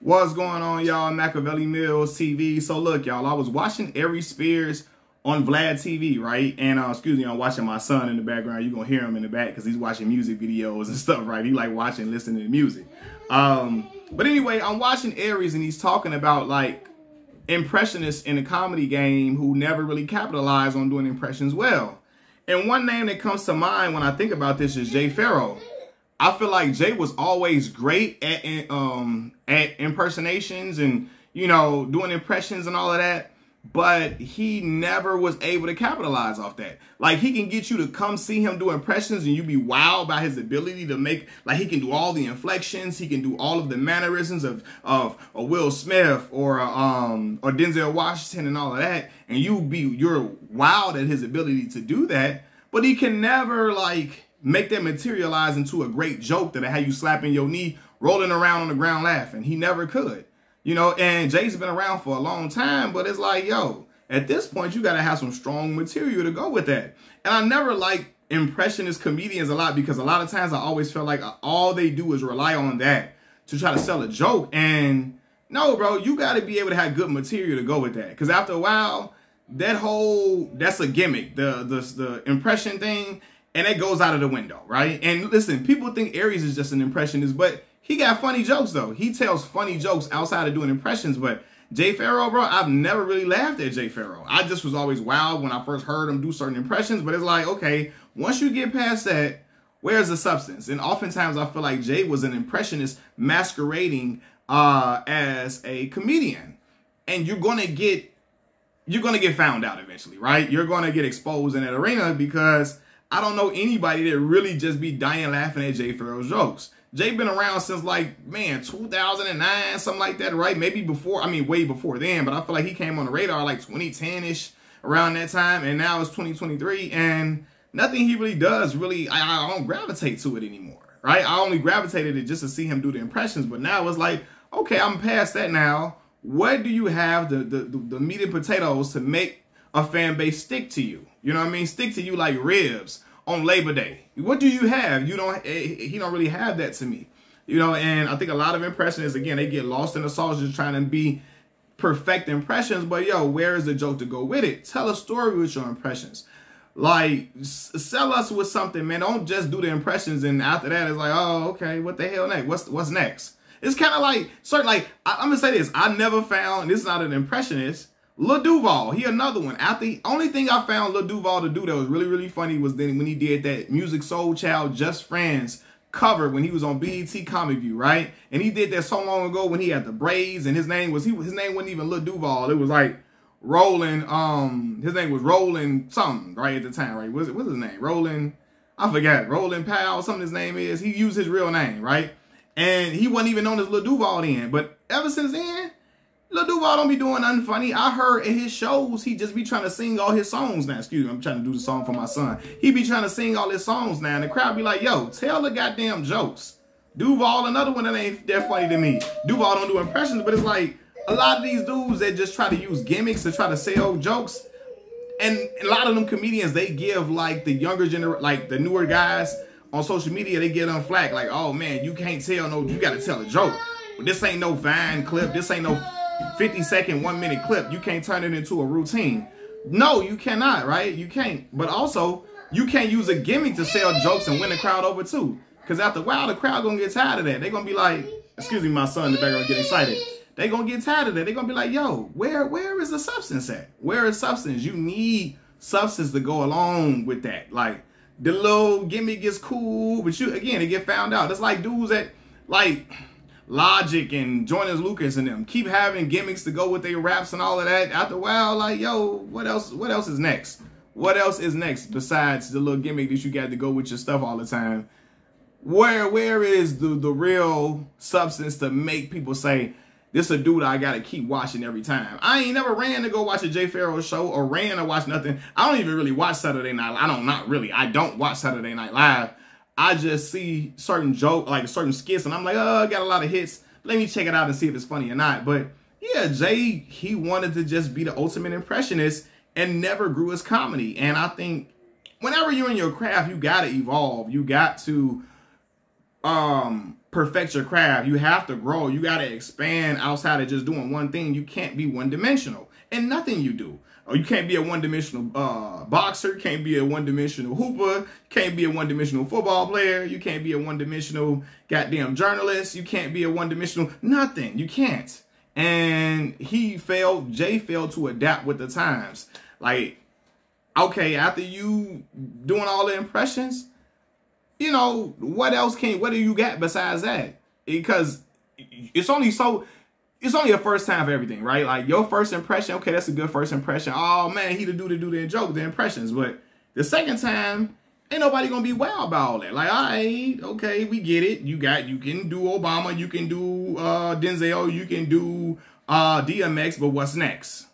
What's going on, y'all? Machiavelli Mills TV. So look, y'all, I was watching Aries Spears on Vlad TV, right? And excuse me, I'm watching my son in the background. You're gonna hear him in the back because he's watching music videos and stuff, right? He like watching, listening to music. But anyway, I'm watching Aries and he's talking about like impressionists in the comedy game who never really capitalize on doing impressions well. And one name that comes to mind when I think about this is Pharoah. I feel like Jay was always great at impersonations and, you know, doing impressions and all of that, but he never was able to capitalize off that. Like, he can get you to come see him do impressions and you be wowed by his ability to make, like, he can do all the inflections, he can do all of the mannerisms of a Will Smith or Denzel Washington and all of that, and you're wowed at his ability to do that, but he can never, like, make that materialize into a great joke that had you slapping your knee, rolling around on the ground laughing. He never could, you know, and Jay's been around for a long time, but it's like, yo, at this point, you got to have some strong material to go with that. And I never liked impressionist comedians a lot because a lot of times I always felt like all they do is rely on that to try to sell a joke. And no, bro, you got to be able to have good material to go with that. Because after a while, that's a gimmick, the impression thing. And it goes out of the window, right? And listen, people think Aries is just an impressionist, but he got funny jokes, though. He tells funny jokes outside of doing impressions. But Pharoah, bro, I've never really laughed at Pharoah. I just was always wild when I first heard him do certain impressions. But it's like, okay, once you get past that, where's the substance? And oftentimes I feel like Jay was an impressionist masquerading as a comedian. And you're gonna get found out eventually, right? You're gonna get exposed in that arena because I don't know anybody that really just be dying laughing at Pharoah's jokes. Jay been around since like, man, 2009, something like that, right? Maybe before, I mean, way before then, but I feel like he came on the radar like 2010-ish, around that time, and now it's 2023, and nothing he really does really, I don't gravitate to it anymore, right? I only gravitated it just to see him do the impressions, but now it's like, okay, I'm past that now. What do you have, the meat and potatoes to make a fan base stick to you? You know what I mean? Stick to you like ribs on Labor Day. What do you have? He don't really have that to me. You know, and I think a lot of impressionists, again, they get lost in the sauce just trying to be perfect impressions. But yo, where is the joke to go with it? Tell a story with your impressions. Like, sell us with something, man. Don't just do the impressions and after that it's like, oh, okay, what the hell next? What's next? It's kind of like, I'm going to say this. I never found, this is not an impressionist, Lil Duval, he another one. The only thing I found Lil Duval to do that was really, really funny was then when he did that Music Soul Child Just Friends cover when he was on BET Comic View, right? And he did that so long ago when he had the braids and his name wasn't even Lil Duval. It was like Roland, his name was Roland something, right, at the time, right? What's his name? Roland, I forgot. Roland Powell, something his name is. He used his real name, right? And he wasn't even known as Lil Duval then. But ever since then, Lil Duval don't be doing nothing funny. I heard at his shows, he just be trying to sing all his songs now. Excuse me, I'm trying to do the song for my son. He be trying to sing all his songs now, and the crowd be like, yo, tell the goddamn jokes. Duval, another one that ain't that funny to me. Duval don't do impressions, but it's like a lot of these dudes that just try to use gimmicks to try to sell jokes. And a lot of them comedians, they give like the younger generation, like the newer guys on social media, they get them flack. Like, oh man, you can't tell no, you got to tell a joke. But this ain't no Vine clip. This ain't no 50-second, 1-minute clip. You can't turn it into a routine. No, you cannot, right? You can't. But also, you can't use a gimmick to sell jokes and win the crowd over too. Because after a while, the crowd gonna get tired of that. They're gonna be like, excuse me, my son in the background getting excited. They're gonna get tired of that. They're gonna be like, yo, where is the substance at? Where is substance? You need substance to go along with that. Like, the little gimmick is cool, but again, it get found out. It's like dudes that, like, Logic and Joyner Lucas and them keep having gimmicks to go with their raps and all of that. After a while, like, yo, what else is next? What else is next besides the little gimmick that you got to go with your stuff all the time? Where is the real substance to make people say, this a dude I gotta keep watching every time? I ain't never ran to go watch a Pharoah show or ran to watch nothing. I don't even really watch Saturday Night. I don't watch Saturday Night Live. I just see certain jokes, like certain skits, and I'm like, oh, I got a lot of hits. Let me check it out and see if it's funny or not. But yeah, Jay, he wanted to just be the ultimate impressionist and never grew his comedy. And I think whenever you're in your craft, you got to evolve. You got to perfect your craft. You have to grow. You got to expand outside of just doing one thing. You can't be one-dimensional in nothing you do. Or you can't be a one-dimensional boxer. You can't be a one-dimensional hooper. You can't be a one-dimensional football player. You can't be a one-dimensional goddamn journalist. You can't be a one-dimensional nothing. You can't. And Jay failed to adapt with the times. Like, okay, after you doing all the impressions, you know, what do you got besides that? Because it's only a first time for everything, right? Like, your first impression, okay, that's a good first impression. Oh man, he the dude to do the joke, the impressions. But the second time, ain't nobody gonna be wild about all that. Like, all right, okay, we get it. You can do Obama, you can do Denzel, you can do DMX, but what's next?